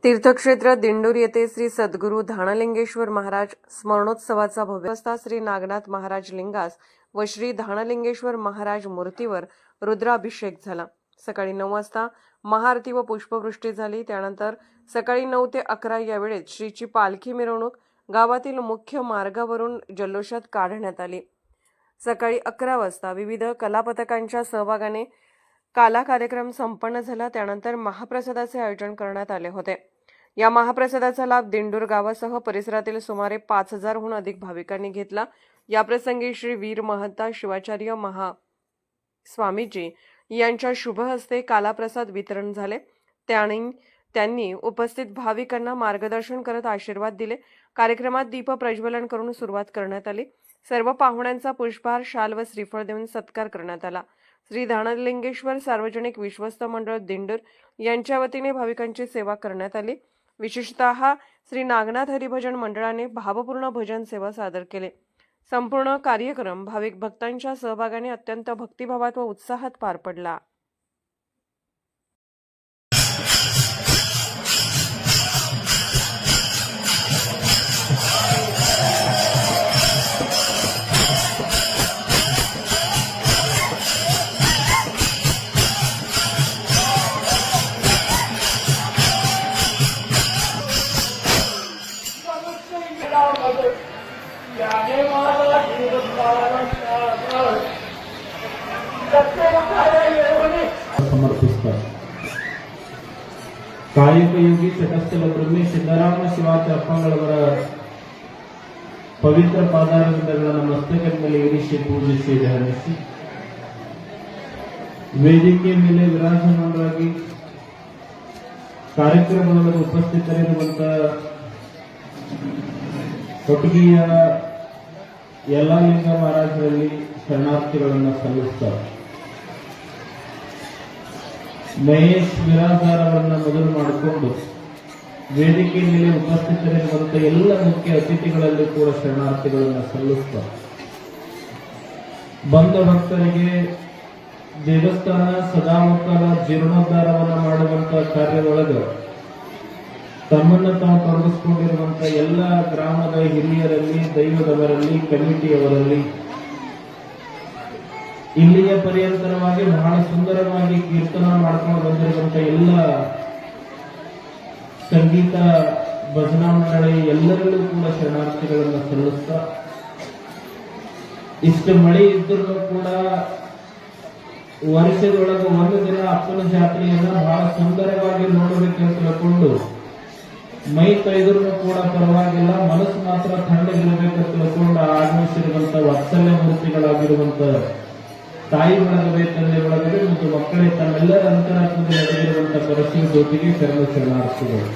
तीर्थक्षेत्र दिंडोर येथे श्री सद्गुरू धाणलिंगेश्वर महाराज स्मरणोत्सवाचा भव्य असता श्री नागनाथ महाराज लिंगास व श्री धाणलिंगेश्वर महाराज मूर्तीवर रुद्राभिषेक झाला। सकाळी 9 वाजता महाआरती व पुष्पवृष्टी झाली। त्यानंतर सकाळी 9 ते 11 या वेळेत श्रीची पालखी मिरवणूक गावातील मुख्य मार्गावरून जल्लोषात काढण्यात आली। सकाळी 11 वाजता विविध कलापथकांच्या सहभागाने काला कार्यक्रम संपन्न झाला। त्यानंतर महाप्रसादाचे आयोजन करण्यात आले होते। या महाप्रसादाचा लाभ दिंडोर गावासह परिसरातील सुमारे 5000 हून अधिक भाविकांनी घेतला। या प्रसंगी श्री वीर महंता शिवाचार्य स्वामीजी यांच्या शुभ हस्ते कालाप्रसाद वितरण झाले। त्यांनी उपस्थित भाविकांना मार्गदर्शन करत आशीर्वाद दिले। कार्यक्रमात दीप प्रज्वलन करून सुरुवात करण्यात आली। सर्व पाहुण्यांचा पुष्पहार, शाल व श्रीफळ देऊन सत्कार करण्यात आला। श्री धाणलिंगेश्वर सार्वजनिक विश्वस्त मंडळ दिंडोर यांच्या वतीने भाविकांची सेवा करण्यात आली। विशेषतः श्री नागनाथ हरिभजन मंडळाने भावपूर्ण भजन सेवा सादर केले। संपूर्ण कार्यक्रम भाविक भक्तांच्या सहभागाने अत्यंत भक्तिभावात व उत्साहात पार पडला। समर्पिस्तात। ಕಾಯಕಯೋಗಿ ತಟಸ್ಥಲ ಬ್ರಹ್ಮಿ ಸಿದ್ದರಾಮ ಶಿವಾಚಾರ್ಯಗಳವರ ಪವಿತ್ರ ಪಾದಾರವಿಂದಗಳನ್ನು ಮಸ್ತಕದ ಮೇಲೆ ಇರಿಸಿ ಪೂಜಿಸಿ ಧ್ಯಾನಿಸಿ ವೇದಿಕೆ ಮೇಲೆ ವಿರಾಜಮಾನರಾಗಿ ಕಾರ್ಯಕ್ರಮಗಳಲ್ಲಿ ಉಪಸ್ಥಿತರಿರುವಂತಹ ಕೊಟ್ಟಿಗೆಯ ಎಲ್ಲ ಲಿಂಗ ಮಹಾರಾಜರಲ್ಲಿ ಶರಣಾರ್ಥಿಗಳನ್ನು ಸಲ್ಲಿಸುತ್ತಾರೆ। ಮಹೇಶ್ ಬಿರಾದಾರ್ ಅವರನ್ನ ಮೊದಲು ಮಾಡಿಕೊಂಡು ವೇದಿಕೆ ಮೇಲೆ ಉಪಸ್ಥಿತರಿರುವಂತಹ ಎಲ್ಲ ಮುಖ್ಯ ಅತಿಥಿಗಳಲ್ಲಿ ಕೂಡ ಶರಣಾರ್ಥಿಗಳನ್ನು ಸಲ್ಲಿಸುತ್ತಾರೆ। ಬಂದ ಭಕ್ತರಿಗೆ ದೇವಸ್ಥಾನ ಸದಾಮಕ್ಕಳ ಜೀರ್ಣೋದ್ಧಾರವನ್ನು ಮಾಡುವಂತಹ ಕಾರ್ಯದೊಳಗೆ ತಮ್ಮನ್ನು ತಾವು ತೊಡಗಿಸಿಕೊಂಡಿರುವಂತಹ ಎಲ್ಲ ಗ್ರಾಮದ ಹಿರಿಯರಲ್ಲಿ, ದೈವದವರಲ್ಲಿ, ಕಮಿಟಿಯವರಲ್ಲಿ ಇಲ್ಲಿಯ ಪರ್ಯಂತರವಾಗಿ ಬಹಳ ಸುಂದರವಾಗಿ ಕೀರ್ತನ ಮಾಡ್ಕೊಂಡು ಬಂದಿರುವಂತಹ ಎಲ್ಲ ಸಂಗೀತ ಭಜನಾ ಮಂಡಳಿ ಎಲ್ಲರಲ್ಲೂ ಕೂಡ ಶರಣಾರ್ಥಿಗಳನ್ನು ಸಲ್ಲಿಸ್ತಾ, ಇಷ್ಟು ಮಳೆ ಇದ್ರೂ ಕೂಡ ವರ್ಷದೊಳಗೆ ಒಂದು ದಿನ ಅಪ್ಪನ ಜಾತ್ರೆಯನ್ನ ಬಹಳ ಸುಂದರವಾಗಿ ನೋಡಬೇಕಂತ ತಿಳ್ಕೊಂಡು ಮೈ ತೊಯ್ದ್ರೂ ಕೂಡ ಪರವಾಗಿಲ್ಲ, ಮನಸ್ಸು ಮಾತ್ರ ತಣ್ಣಗಿರಬೇಕಂತ ತಿಳ್ಕೊಂಡು ಆಗಮಿಸಿರುವಂತ ವಾತ್ಸಲ್ಯ ಮೂರ್ತಿಗಳಾಗಿರುವಂತ ತಾಯಿ ಬಳಗವೇ, ತಂದೆ ಬಳಗವೇ ಮತ್ತು ಮಕ್ಕಳೇ ತಮ್ಮೆಲ್ಲರ ಅಂತರಾತ್ಮದಲ್ಲಿ ಅಡಗಿರುವಂತಹ ಪರಶಿವ ಜ್ಯೋತಿಗೆ ಶರಣಾರ್ಥಿಗಳು।